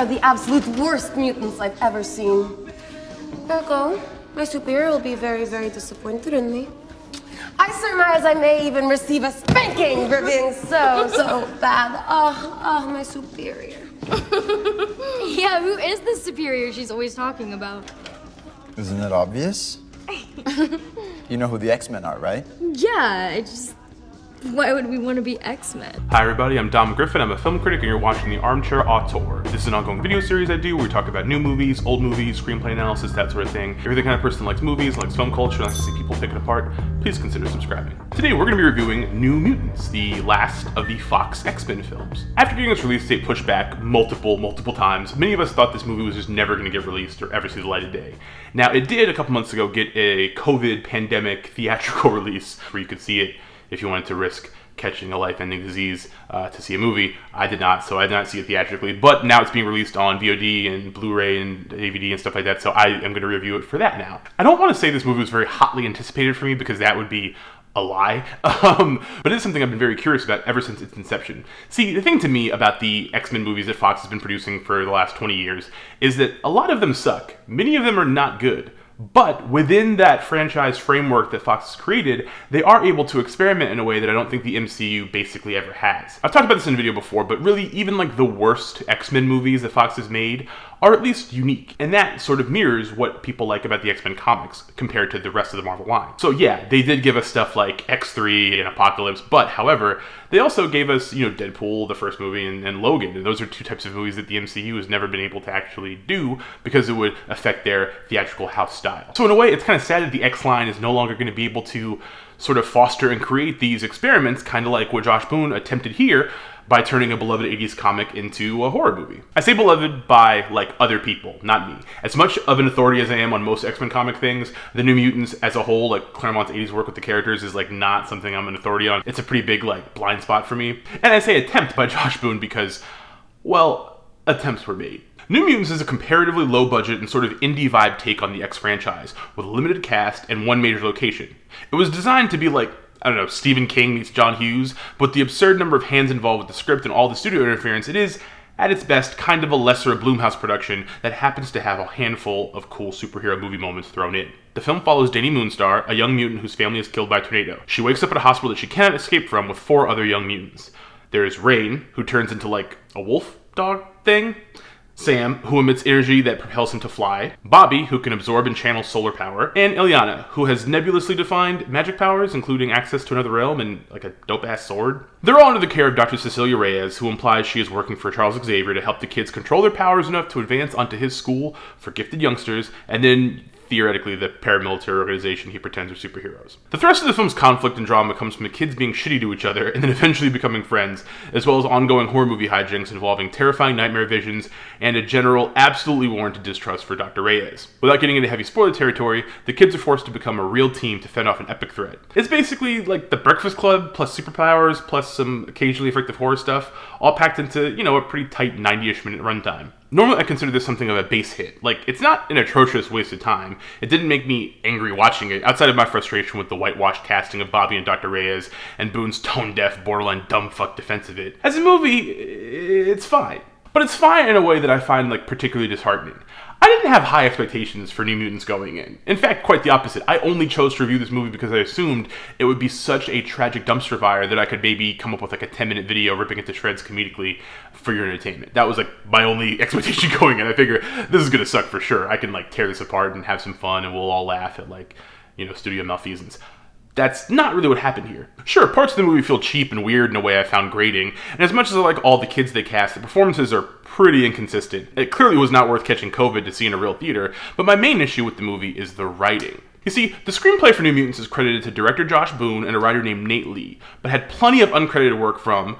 are the absolute worst mutants I've ever seen. Ergo, my superior will be very, very disappointed in me. I surmise I may even receive a spanking for being so bad. Oh, my superior. Yeah, who is the superior she's always talking about? Isn't it obvious? You know who the X-Men are, right? Yeah, why would we want to be X-Men? Hi everybody, I'm Dom Griffin, I'm a film critic and you're watching the Armchair Auteur. This is an ongoing video series I do where we talk about new movies, old movies, screenplay analysis, that sort of thing. If you're the kind of person that likes movies, likes film culture, likes to see people pick it apart, please consider subscribing. Today we're going to be reviewing New Mutants, the last of the Fox X-Men films. After getting its release date pushed back multiple times, many of us thought this movie was just never going to get released or ever see the light of day. Now it did a couple months ago get a COVID pandemic theatrical release where you could see it if you wanted to risk catching a life-ending disease to see a movie. I did not, so I did not see it theatrically, but now it's being released on VOD and Blu-ray and DVD and stuff like that, so I am going to review it for that now. I don't want to say this movie was very hotly anticipated for me because that would be a lie, but it's something I've been very curious about ever since its inception. See, the thing to me about the X-Men movies that Fox has been producing for the last 20 years is that a lot of them suck. Many of them are not good. But within that franchise framework that Fox has created, they are able to experiment in a way that I don't think the MCU basically ever has. I've talked about this in a video before, but really even like the worst X-Men movies that Fox has made are at least unique. And that sort of mirrors what people like about the X-Men comics compared to the rest of the Marvel line. So yeah, they did give us stuff like X3 and Apocalypse, but however, they also gave us, Deadpool, the first movie, and Logan. And those are two types of movies that the MCU has never been able to actually do because it would affect their theatrical house style. So in a way, it's kind of sad that the X line is no longer going to be able to sort of foster and create these experiments, kind of like what Josh Boone attempted here by turning a beloved 80s comic into a horror movie. I say beloved by, other people, not me. As much of an authority as I am on most X-Men comic things, the New Mutants as a whole, Claremont's 80s work with the characters is, not something I'm an authority on. It's a pretty big, blind spot for me. And I say attempt by Josh Boone because, well, attempts were made. New Mutants is a comparatively low-budget and sort of indie vibe take on the X franchise, with a limited cast and one major location. It was designed to be Stephen King meets John Hughes, but the absurd number of hands involved with the script and all the studio interference, it is, at its best, kind of a lesser Blumhouse production that happens to have a handful of cool superhero movie moments thrown in. The film follows Dani Moonstar, a young mutant whose family is killed by a tornado. She wakes up at a hospital that she cannot escape from with 4 other young mutants. There is Rain, who turns into a wolf dog thing. Sam, who emits energy that propels him to fly, Bobby, who can absorb and channel solar power, and Illyana, who has nebulously defined magic powers, including access to another realm and a dope-ass sword. They're all under the care of Dr. Cecilia Reyes, who implies she is working for Charles Xavier to help the kids control their powers enough to advance onto his school for gifted youngsters, and then theoretically the paramilitary organization he pretends are superheroes. The thrust of the film's conflict and drama comes from the kids being shitty to each other and then eventually becoming friends, as well as ongoing horror movie hijinks involving terrifying nightmare visions and a general, absolutely warranted distrust for Dr. Reyes. Without getting into heavy spoiler territory, the kids are forced to become a real team to fend off an epic threat. It's basically like The Breakfast Club plus superpowers plus some occasionally effective horror stuff, all packed into, a pretty tight 90-ish minute runtime. Normally I consider this something of a base hit. It's not an atrocious waste of time. It didn't make me angry watching it, outside of my frustration with the whitewashed casting of Bobby and Dr. Reyes, and Boone's tone-deaf, borderline dumb-fuck defense of it. As a movie, it's fine. But it's fine in a way that I find, particularly disheartening. I didn't have high expectations for New Mutants going in. In fact, quite the opposite. I only chose to review this movie because I assumed it would be such a tragic dumpster fire that I could maybe come up with a 10-minute video ripping it to shreds comedically for your entertainment. That was my only expectation going in. I figure this is gonna suck for sure. I can tear this apart and have some fun and we'll all laugh at studio malfeasance. That's not really what happened here. Sure, parts of the movie feel cheap and weird in a way I found grating, and as much as I like all the kids they cast, the performances are pretty inconsistent. It clearly was not worth catching COVID to see in a real theater, but my main issue with the movie is the writing. You see, the screenplay for New Mutants is credited to director Josh Boone and a writer named Nate Lee, but had plenty of uncredited work from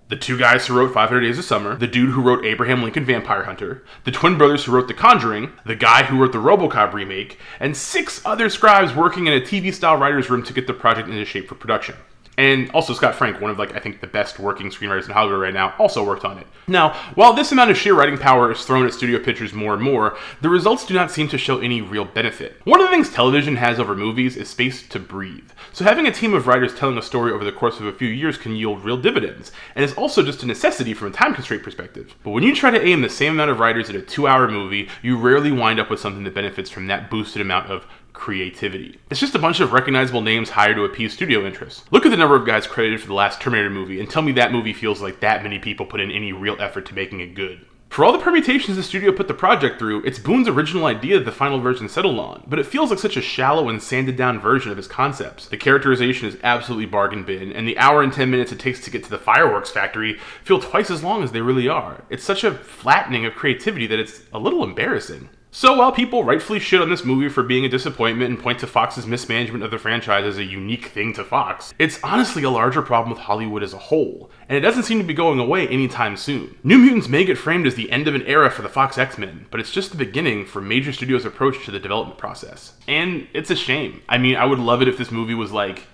the 2 guys who wrote 500 Days of Summer, the dude who wrote Abraham Lincoln Vampire Hunter, the twin brothers who wrote The Conjuring, the guy who wrote the RoboCop remake, and 6 other scribes working in a TV-style writer's room to get the project into shape for production. And also Scott Frank, one of like I think the best working screenwriters in Hollywood right now, also worked on it. Now, while this amount of sheer writing power is thrown at studio pictures more and more, the results do not seem to show any real benefit. One of the things television has over movies is space to breathe. So having a team of writers telling a story over the course of a few years can yield real dividends, and is also just a necessity from a time constraint perspective. But when you try to aim the same amount of writers at a 2-hour movie, you rarely wind up with something that benefits from that boosted amount of creativity. It's just a bunch of recognizable names hired to appease studio interests. Look at the number of guys credited for the last Terminator movie and tell me that movie feels like that many people put in any real effort to making it good. For all the permutations the studio put the project through, it's Boone's original idea that the final version settled on, but it feels like such a shallow and sanded down version of his concepts. The characterization is absolutely bargain bin, and the hour and 10 minutes it takes to get to the fireworks factory feel twice as long as they really are. It's such a flattening of creativity that it's a little embarrassing. So while people rightfully shit on this movie for being a disappointment and point to Fox's mismanagement of the franchise as a unique thing to Fox, it's honestly a larger problem with Hollywood as a whole, and it doesn't seem to be going away anytime soon. New Mutants may get framed as the end of an era for the Fox X-Men, but it's just the beginning for major studios' approach to the development process. And it's a shame. I mean, I would love it if this movie was like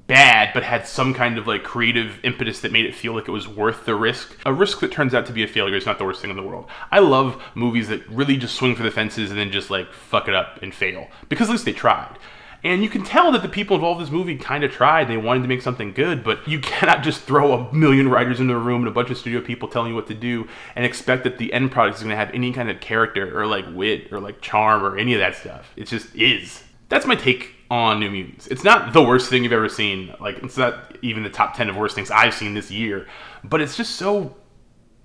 bad, but had some kind of like creative impetus that made it feel like it was worth the risk. A risk that turns out to be a failure is not the worst thing in the world. I love movies that really just swing for the fences and then just like fuck it up and fail, because at least they tried. And you can tell that the people involved in this movie kind of tried. They wanted to make something good, but you cannot just throw a million writers into a room and a bunch of studio people telling you what to do and expect that the end product is going to have any kind of character or like wit or like charm or any of that stuff. It just is. That's my take on New Mutants. It's not the worst thing you've ever seen. Like, it's not even the top 10 of worst things I've seen this year, but it's just so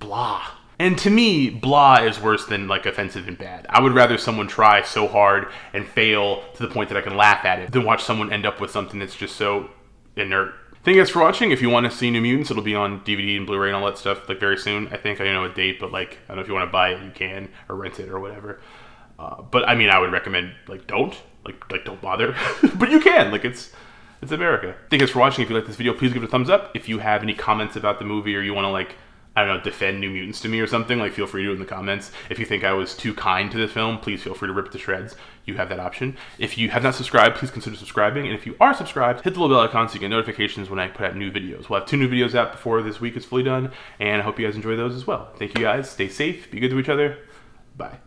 blah. And to me, blah is worse than like offensive and bad. I would rather someone try so hard and fail to the point that I can laugh at it than watch someone end up with something that's just so inert. Thank you guys for watching. If you want to see New Mutants, it'll be on DVD and Blu-ray and all that stuff like very soon. I think I don't know a date, but like I don't know if you want to buy it, you can, or rent it or whatever. But I mean, I would recommend like don't bother. But you can. Like it's America. Thank you guys for watching. If you like this video, please give it a thumbs up. If you have any comments about the movie or you want to like, I don't know, defend New Mutants to me or something, like feel free to do it in the comments. If you think I was too kind to the film, please feel free to rip it to shreds. You have that option. If you have not subscribed, please consider subscribing. And if you are subscribed, hit the little bell icon so you get notifications when I put out new videos. We'll have 2 new videos out before this week is fully done, and I hope you guys enjoy those as well. Thank you guys. Stay safe. Be good to each other. Bye.